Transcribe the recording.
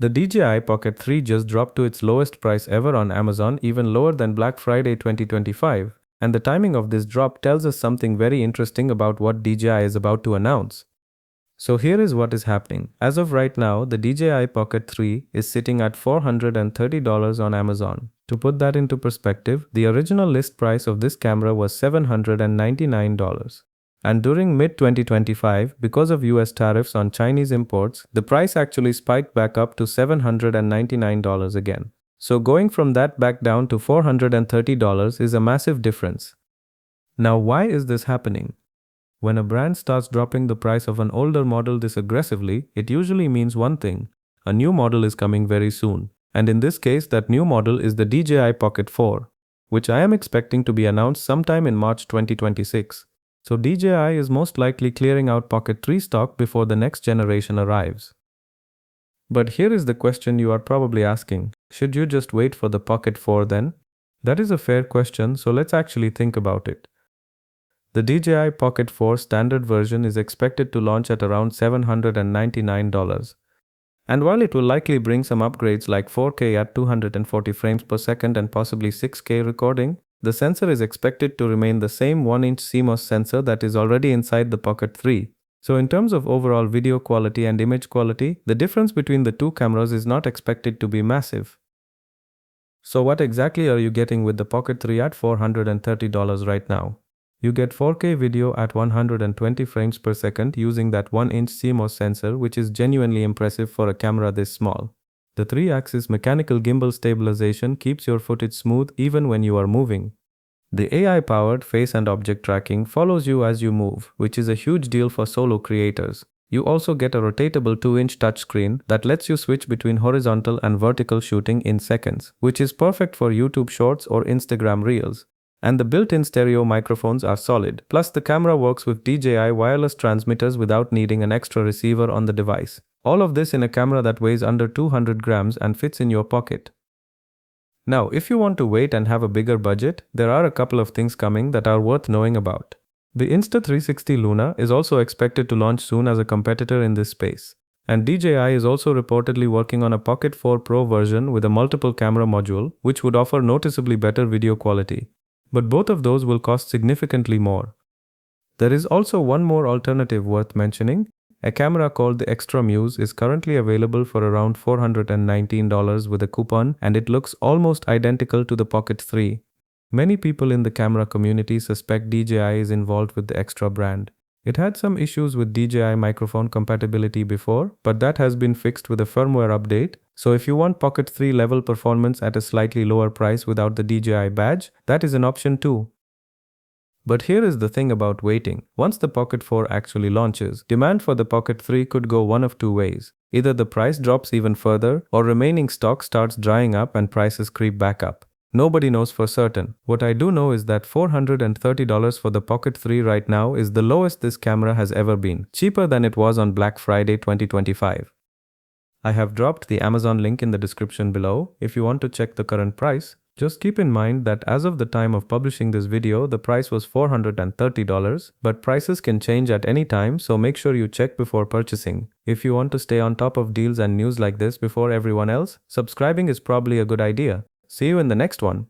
The DJI Pocket 3 just dropped to its lowest price ever on Amazon, even lower than Black Friday 2025, and the timing of this drop tells us something very interesting about what DJI is about to announce. So here is what is happening. As of right now, the DJI Pocket 3 is sitting at $430 on Amazon. To put that into perspective, the original list price of this camera was $799. And during mid-2025, because of US tariffs on Chinese imports, the price actually spiked back up to $799 again. So going from that back down to $430 is a massive difference. Now why is this happening? When a brand starts dropping the price of an older model this aggressively, it usually means one thing: a new model is coming very soon. And in this case, that new model is the DJI Pocket 4, which I am expecting to be announced sometime in March 2026. So DJI is most likely clearing out Pocket 3 stock before the next generation arrives. But here is the question you are probably asking: should you just wait for the Pocket 4 then? That is a fair question, so let's actually think about it. The DJI Pocket 4 standard version is expected to launch at around $799. And while it will likely bring some upgrades like 4K at 240 frames per second and possibly 6K recording, the sensor is expected to remain the same 1-inch CMOS sensor that is already inside the Pocket 3. So in terms of overall video quality and image quality, the difference between the two cameras is not expected to be massive. So what exactly are you getting with the Pocket 3 at $430 right now? You get 4K video at 120 frames per second using that 1-inch CMOS sensor, which is genuinely impressive for a camera this small. The 3-axis mechanical gimbal stabilization keeps your footage smooth even when you are moving. The AI-powered face and object tracking follows you as you move, which is a huge deal for solo creators. You also get a rotatable 2-inch touchscreen that lets you switch between horizontal and vertical shooting in seconds, which is perfect for YouTube Shorts or Instagram Reels. And the built-in stereo microphones are solid. Plus the camera works with DJI wireless transmitters without needing an extra receiver on the device. All of this in a camera that weighs under 200 grams and fits in your pocket. Now, if you want to wait and have a bigger budget, there are a couple of things coming that are worth knowing about. The Insta360 Luna is also expected to launch soon as a competitor in this space. And DJI is also reportedly working on a Pocket 4 Pro version with a multiple camera module, which would offer noticeably better video quality. But both of those will cost significantly more. There is also one more alternative worth mentioning. A camera called the Extra Muse is currently available for around $419 with a coupon, and it looks almost identical to the Pocket 3. Many people in the camera community suspect DJI is involved with the Extra brand. It had some issues with DJI microphone compatibility before, but that has been fixed with a firmware update. So if you want Pocket 3 level performance at a slightly lower price without the DJI badge, that is an option too. But here is the thing about waiting. Once the Pocket 4 actually launches, demand for the Pocket 3 could go one of two ways. Either the price drops even further, or remaining stock starts drying up and prices creep back up. Nobody knows for certain. What I do know is that $430 for the Pocket 3 right now is the lowest this camera has ever been, cheaper than it was on Black Friday 2025. I have dropped the Amazon link in the description below if you want to check the current price. Just keep in mind that as of the time of publishing this video, the price was $430, but prices can change at any time, so make sure you check before purchasing. If you want to stay on top of deals and news like this before everyone else, subscribing is probably a good idea. See you in the next one.